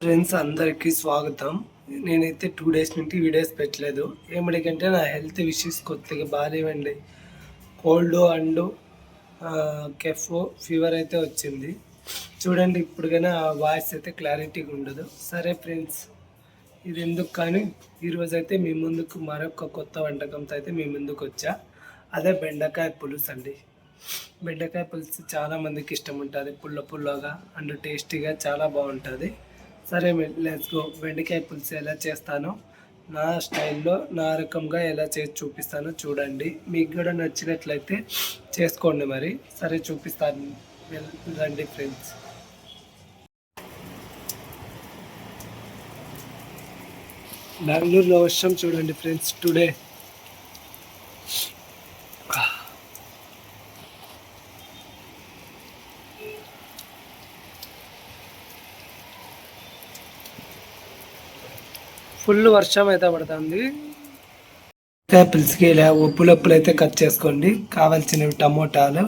Friends అందరికీ స్వాగతం. నేనైతే 2 డేస్ నుండి వీడియోస్ పెట్టలేదు. ఏమిటంటే నా హెల్త్ ఇష్యూస్ కొద్దిగా బాగాలేవండి. కోల్డ్ అండ్ కెఫ్ ఫీవర్ అయితే వచ్చింది. చూడండి ఇప్పుడు కానీ ఆ వాయిస్ అయితే క్లారిటీగా ఉండదు. సరే ఫ్రెండ్స్, ఇది ఎందుకు కానీ ఈరోజు అయితే మీ ముందుకు మరొక కొత్త వంటకంతో అయితే మీ ముందుకు వచ్చా. అదే బెండకాయ పులుసు అండి. బెండకాయ పులుసు చాలామందికి ఇష్టం ఉంటుంది. పుల్ల పుల్లగా అండ్ టేస్టీగా చాలా బాగుంటుంది. సరే లెట్స్ గో. బెండకాయ పులుసు ఎలా చేస్తానో నా స్టైల్లో నా రకంగా ఎలా చేసి చూపిస్తానో చూడండి. మీకు కూడా నచ్చినట్లయితే చేసుకోండి. మరి సరే చూపిస్తాను, రండి ఫ్రెండ్స్. బెంగళూరులో వర్షం చూడండి ఫ్రెండ్స్ టుడే. ఫుల్ వర్షం అయితే పడుతుంది. పులుసుకి ఇలా ఉప్పులప్పులు అయితే కట్ చేసుకోండి. కావాల్సినవి టమోటాలు,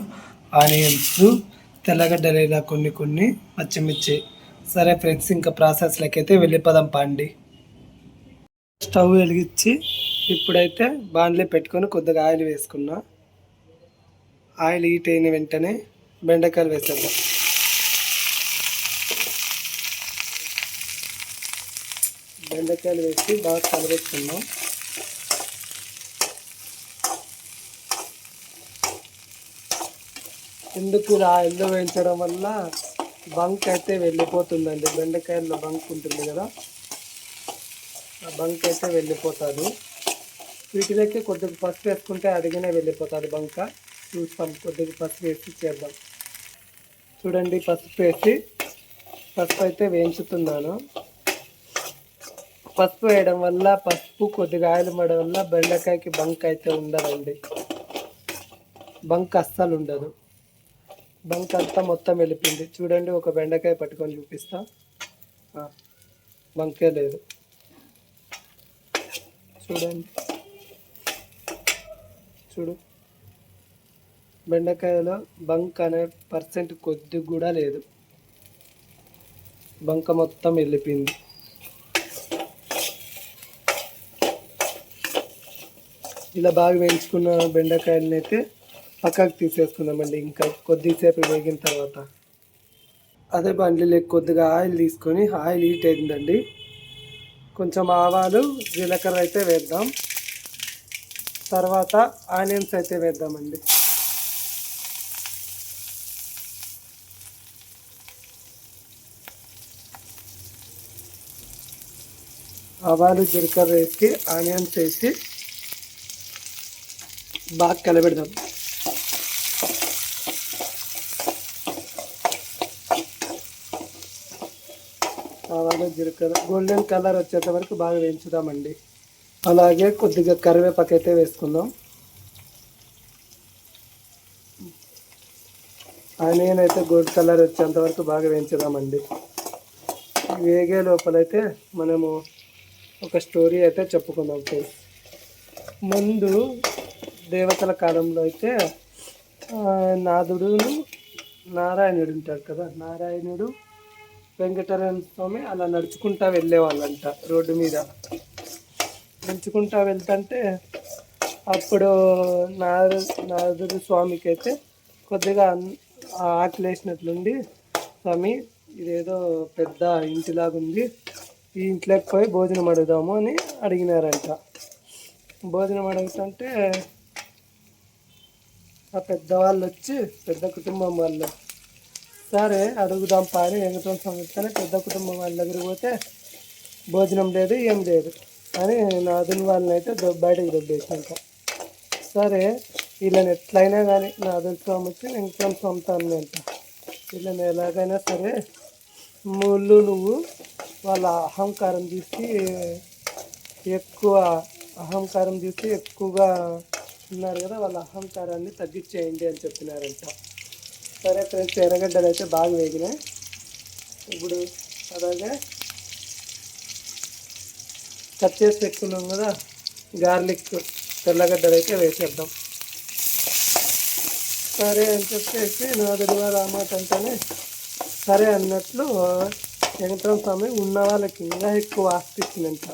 ఆనియన్స్, తెల్లగడ్డలు ఇలా కొన్ని పచ్చిమిర్చి. సరే ఫ్రెండ్స్, ఇంకా ప్రాసెస్లోకి అయితే వెళ్ళిపోదాం పండి. స్టవ్ వెలిగించి ఇప్పుడైతే బాండ్లీ పెట్టుకొని కొద్దిగా ఆయిల్ వేసుకున్నా. ఆయిల్ హీట్ అయిన వెంటనే బెండకాయలు వేసేద్దాం. బెండకాయలు వేసి బాగా కలబెట్టుకున్నాం. ఎందుకు ఇలా ఆయిల్లో వేయించడం వల్ల బంక్ అయితే వెళ్ళిపోతుందండి. బెండకాయల్లో బంక్ ఉంటుంది కదా, ఆ బంక్ అయితే వెళ్ళిపోతుంది. వీటిలోకి కొద్దిగా పసుపు వేసుకుంటే అడిగినే వెళ్ళిపోతుంది బంక. చూస్తాం, కొద్దిగా పసుపు వేసి చేద్దాం. చూడండి, పసుపు వేసి పసుపు అయితే వేయించుతున్నాను. పసుపు వేయడం వల్ల, పసుపు కొద్దిగా ఆయిల్ పడడం వల్ల బెండకాయకి బంక్ అయితే ఉండదండి. బంక్ అస్సలు ఉండదు. బంక్ అంతా మొత్తం వెళ్ళిపోయింది. చూడండి, ఒక బెండకాయ పట్టుకొని చూపిస్తా. బంకే లేదు. చూడండి, చూడు, బెండకాయలో బంక్ అనే పర్సెంట్ కొద్ది కూడా లేదు. బంక మొత్తం వెళ్ళిపోయింది. ఇలా బాగా వేయించుకున్న బెండకాయలని అయితే పక్కకు తీసేసుకుందామండి. ఇంకా కొద్దిసేపు వేగిన తర్వాత అదే బండిలో కొద్దిగా ఆయిల్ తీసుకొని, ఆయిల్ హీట్ అయిందండి. కొంచెం ఆవాలు, జీలకర్ర అయితే వేద్దాం. తర్వాత ఆనియన్స్ అయితే వేద్దామండి. ఆవాలు, జీలకర్ర వేసి ఆనియన్స్ వేసి బాగా కలబెడదాం. ఆవాలు, జీలకర్ర గోల్డెన్ కలర్ వచ్చేంత వరకు బాగా వేయించుదామండి. అలాగే కొద్దిగా కరివేపాకు అయితే వేసుకుందాం. ఆనియన్ అయితే గోల్డ్ కలర్ వచ్చేంత వరకు బాగా వేయించుదామండి. వేగే లోపలైతే మనము ఒక స్టోరీ అయితే చెప్పుకుందాం. ముందు దేవతల కాలంలో అయితే నారాయణుడు ఉంటాడు కదా, నారాయణుడు వెంకటరమణ స్వామి అలా నడుచుకుంటా వెళ్ళేవాళ్ళంట రోడ్డు మీద. నడుచుకుంటా వెళ్తుంటే అప్పుడు నారదుడు స్వామికి అయితే కొద్దిగా ఆకలి వేసినట్లుండి, స్వామి ఇదేదో పెద్ద ఇంటిలాగుంది, ఈ ఇంట్లోకి పోయి భోజనం అడుగుదాము అని అడిగినారంట. భోజనం అడుగుతుంటే ఆ పెద్దవాళ్ళు వచ్చి, పెద్ద కుటుంబం వాళ్ళు, సరే అడుగుదాం పాని వెంకటరమణ స్వామి చెప్తానే పెద్ద కుటుంబం వాళ్ళ దగ్గర పోతే భోజనం లేదు, ఏం లేదు అని నాదుని వాళ్ళని అయితే బయటకు దొబ్బేసినాక, సరే వీళ్ళని ఎట్లయినా కానీ నాదుని స్వామి వచ్చి వెంకటరమణ స్వామితో అన్నంట, వీళ్ళని ఎలాగైనా సరే నువ్వు వాళ్ళ అహంకారం చూసి ఎక్కువగా ఉన్నారు కదా, వాళ్ళ అహంకారాన్ని తగ్గించేయండి అని చెప్పినారంట. సరే ఫ్రెండ్స్, ఎర్రగడ్డలు అయితే బాగా వేగినాయి. ఇప్పుడు అలాగే కట్ చేసి పెట్టుకున్నాం కదా గార్లిక్, తెల్లగడ్డలు అయితే వేసేద్దాం. సరే అని చెప్పేసి నాదుడు వారు ఆ మాట అంటేనే సరే అన్నట్లు వెంకటరమణ స్వామి ఉన్న వాళ్ళకి ఇంకా ఎక్కువ ఆస్తి ఇచ్చినంత.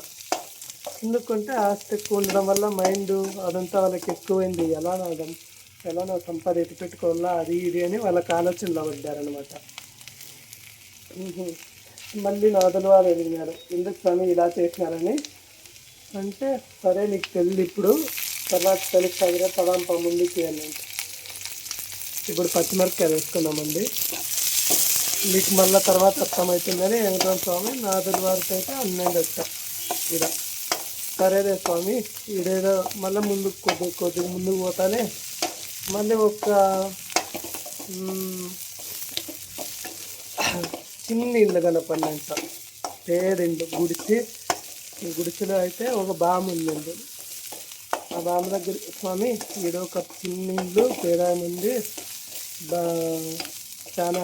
ఎందుకంటే ఆస్తి ఎక్కువ ఉండడం వల్ల మైండ్ అదంతా వాళ్ళకి ఎక్కువైంది. ఎలానో సంపద ఎత్తి పెట్టుకోవాలా అది ఇది అని వాళ్ళకి ఆలోచనలో పడ్డారనమాట. మళ్ళీ నాదుల వారు అడిగినారు, ఎందుకు స్వామి ఇలా చేసినారని. అంటే సరే నీకు తెలియదు ఇప్పుడు, తర్వాత తెలుస్తుంది పదాంప ముందుకి అని. ఇప్పుడు పచ్చిమిరపకాయలు వేసుకున్నామండి. మీకు మళ్ళీ తర్వాత అర్థమవుతుందని వెంకటరమణ స్వామి నాదుల వారితో అయితే అన్నండి వచ్చా ఇలా. సరేలే స్వామి ఇదేదో మళ్ళీ కొద్దిగా ముందుకు పోతానే మళ్ళీ ఒక చిన్న ఇల్లు కనపడినంత పేదిండు గుడిసెలో అయితే ఒక బామ్మ ఉందండి. ఆ బామ్మ దగ్గర స్వామి ఈడ ఒక చిన్న ఇల్లు పేదాయం ఉంది, చాలా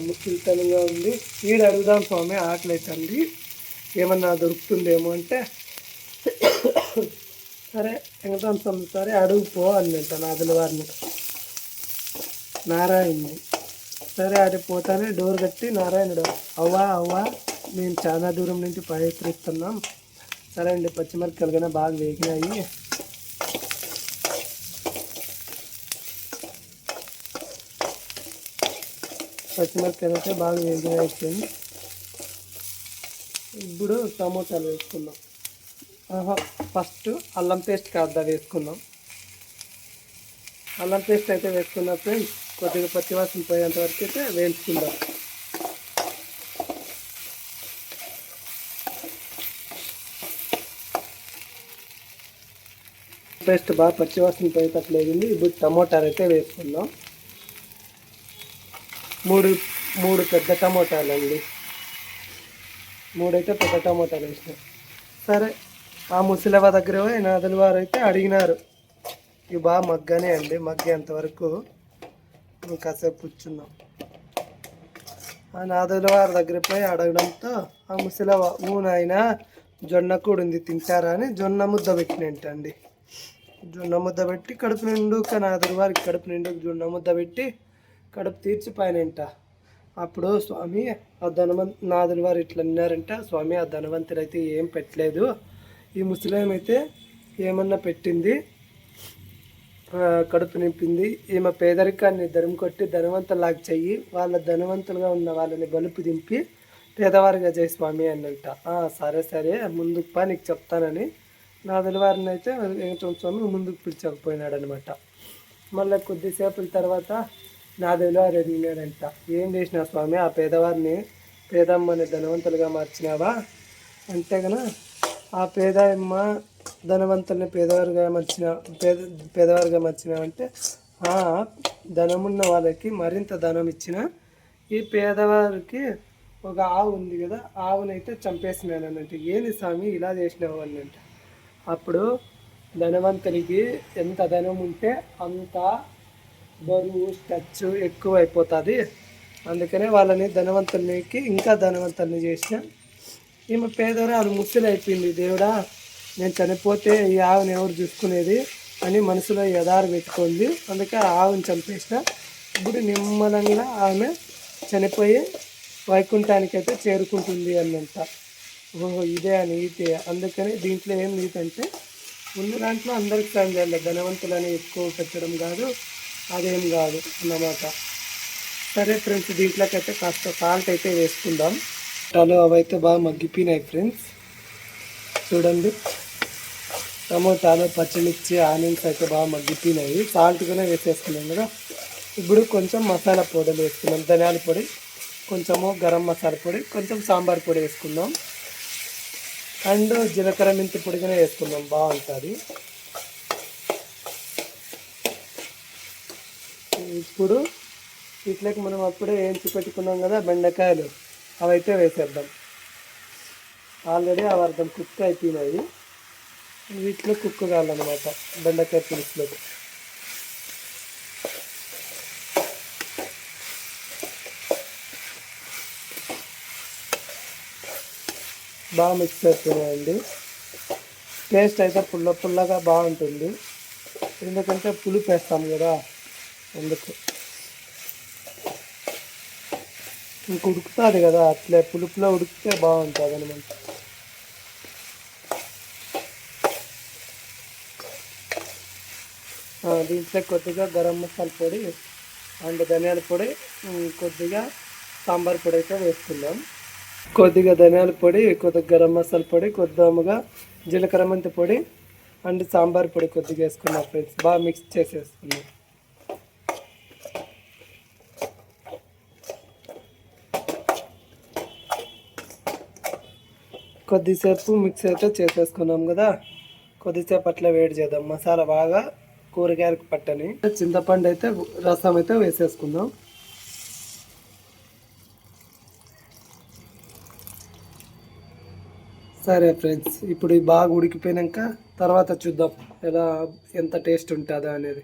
ముఖ్యతనంగా ఉంది, ఈడ అడుగుదాం స్వామి ఆకలి అవుతుంది ఏమన్నా దొరుకుతుందేమో అంటే సరే వెంకటరమణ స్వామి సరే అడుగు పో అన్నట్ట నాదుల వారిని నారాయణుడు. సరే అది పోతానే డోర్ కట్టి నారాయణుడు అవ్వా మేము చాలా దూరం నుంచి ప్రయత్నిస్తున్నాం. సరే అండి పచ్చిమిరపకాయలు కన్నా బాగా వేగినాయి. పచ్చిమిరపకాయలు అయితే బాగా వేగినాయి. ఇప్పుడు టమోటాలు వేసుకుందాం. ఫస్ట్ అల్లం పేస్ట్ కాదా వేసుకుందాం. అల్లం పేస్ట్ అయితే వేసుకున్న ఫ్రెండ్స్ కొద్దిగా పచ్చివాసన పోయేంత వరకు అయితే వేయించుకుందాం. పేస్ట్ బాగా పచ్చివాసన పోయేటట్లేదండి. ఇప్పుడు టమోటాలు అయితే వేసుకుందాం. మూడు పెద్ద టమోటాలు అండి, 3 అయితే పెద్ద టమోటాలు వేసినాం. సరే ఆ ముసలివ దగ్గర నాదుల వారు అయితే అడిగినారు, ఇవి బాగా మగ్గనే అండి, మగ్గేంతవరకు కాసేపు కూర్చున్నాం. ఆ నాదుల వారి దగ్గర పోయి అడగడంతో ఆ ముసలివ ఊనాయన జొన్న కూడా ఉంది తింటారా అని జొన్న ముద్ద పెట్టినంటండి. జొన్న ముద్ద పెట్టి కడుపు నిండు నాదుల వారికి కడుపు నిండు జొన్న ముద్ద పెట్టి కడుపు తీర్చిపోయినంట. అప్పుడు స్వామి ఆ నాదుల వారు ఇట్లా అన్నారంట, స్వామి ఆ ధనవంతుడు అయితే ఏం పెట్టలేదు, ఈ ముసలేం అయితే ఏమన్నా పెట్టింది, కడుపు నింపింది, ఈమె పేదరికాన్ని ధరం కొట్టి ధనవంతులాగా చెయ్యి, వాళ్ళ ధనవంతులుగా ఉన్న వాళ్ళని బలుపు దింపి పేదవారిగా చేయి స్వామి అన్నంట. సరే ముందుకు నీకు చెప్తానని నాదుల వారిని అయితే వెంకటరమణ స్వామి ముందుకు పిలిచకపోయినాడు అనమాట. మళ్ళీ కొద్దిసేపటి తర్వాత నాదుల వారు అడిగినాడంట, ఏం చేసినా స్వామి ఆ పేదమ్మని ధనవంతులుగా మార్చినావా అంటే కన ఆ పేదమ్మ ధనవంతుల్ని పేదవారిగా మార్చినావంటే ధనమున్న వాళ్ళకి మరింత ధనం ఇచ్చిన ఈ పేదవారికి ఒక ఆవు ఉంది కదా, ఆవునైతే చంపేసినాను అన్నట్టు. ఏంది స్వామి ఇలా చేసినావు అన్నట్టు. అప్పుడు ధనవంతునికి ఎంత ధనం ఉంటే అంత బరువు ఖర్చు ఎక్కువ అయిపోతుంది, అందుకనే వాళ్ళని ధనవంతులకి ఇంకా ధనవంతుల్ని చేసిన. ఈమె పేదవారు ముసలి అయిపోయింది, దేవుడా నేను చనిపోతే ఈ ఆవుని ఎవరు చూసుకునేది అని మనసులో యదారు పెట్టుకుంది, అందుకే ఆ ఆవుని చంపేసిన. ఇప్పుడు నిమ్మలంగా ఆమె చనిపోయి వైకుంఠానికి అయితే చేరుకుంటుంది అన్నంత. ఓహో ఇదే ఆ నీతి. అందుకని దీంట్లో ఏం నీతి అంటే ఉన్న దాంట్లో అందరికి సాయం చేయాలి, ధనవంతులని ఎక్కువ పెట్టడం కాదు, అదేం కాదు అన్నమాట. సరే ఫ్రెండ్స్ దీంట్లోకి అయితే కాస్త సాల్ట్ అయితే వేసుకుందాం. టమాటాలు అవైతే బాగా మగ్గిపోయినాయి ఫ్రెండ్స్, చూడండి టమోటాలు పచ్చిమిర్చి ఆనియన్స్ అయితే బాగా మగ్గిపోయినాయి. సాల్ట్గానే వేసేసుకున్నాం కదా. ఇప్పుడు కొంచెం మసాలా పొడులు వేసుకున్నాం, ధనియాల పొడి కొంచెము, గరం మసాలా పొడి కొంచెం, సాంబార్ పొడి వేసుకుందాం, అండ్ జీలకర్ర మెంతి పొడిగానే వేసుకుందాం, బాగుంటుంది. ఇప్పుడు వీటిలోకి మనం అప్పుడే వేయించి పెట్టుకున్నాం కదా బెండకాయలు, అవైతే వేసేద్దాం. ఆల్రెడీ అవి అర్థం కుక్ అయిపోయినాయి, వీటిలో కుక్ కావాలన్నమాట బెండకాయ పులుసులోకి. బాగా మిక్స్ అయిపోయినాయండి. టేస్ట్ అయితే పుల్లగా బాగుంటుంది, ఎందుకంటే పులుపు వేస్తాం కదా అందుకు. ఇంక ఉడుకుతుంది కదా, అట్లే పులుపులో ఉడికితే బాగుంటుంది అనమాట. దీంట్లో కొద్దిగా గరం మసాలా పొడి అండ్ ధనియాల పొడి, కొద్దిగా సాంబార్ పొడి అయితే వేసుకుందాం. కొద్దిగా ధనియాల పొడి, కొద్దిగా గరం మసాలా పొడి, కొద్దిగా జీలకర్ర మెంతి పొడి అండ్ సాంబార్ పొడి కొద్దిగా వేసుకున్నాం ఫ్రెండ్స్. బాగా మిక్స్ చేసేసుకున్నాం. కొద్దిసేపు మిక్స్ అయితే చేసేసుకున్నాం కదా, కొద్దిసేపు అట్లా వేడి చేద్దాం. మసాలా బాగా కూరగాయలకు పట్టని. చింతపండు అయితే రసం అయితే వేసేసుకుందాం. సరే ఫ్రెండ్స్, ఇప్పుడు బాగా ఉడికిపోయాక తర్వాత చూద్దాం ఎంత టేస్ట్ ఉంటుందో అనేది.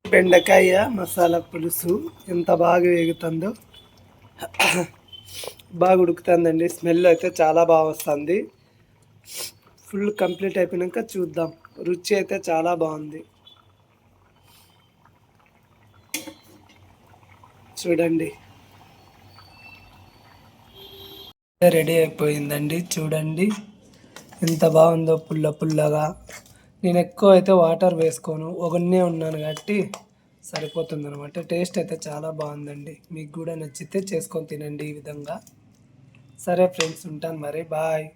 బెండకాయ మసాలా పులుసు ఎంత బాగా వేగుతుందో, బాగా ఉడుకుతుందండి. స్మెల్ అయితే చాలా బాగా వస్తుంది. ఫుల్ కంప్లీట్ అయిపోయాక చూద్దాం. రుచి అయితే చాలా బాగుంది. చూడండి, రెడీ అయిపోయిందండి. చూడండి ఎంత బాగుందో, పుల్లగా. నేను ఎక్కువ అయితే వాటర్ వేసుకోను, ఒకనే ఉన్నాను కాబట్టి సరిపోతుంది అనమాట. టేస్ట్ అయితే చాలా బాగుందండి. మీకు కూడా నచ్చితే చేసుకొని తినండి ఈ విధంగా. సరే ఫ్రెండ్స్, ఉంటాను మరి, బాయ్.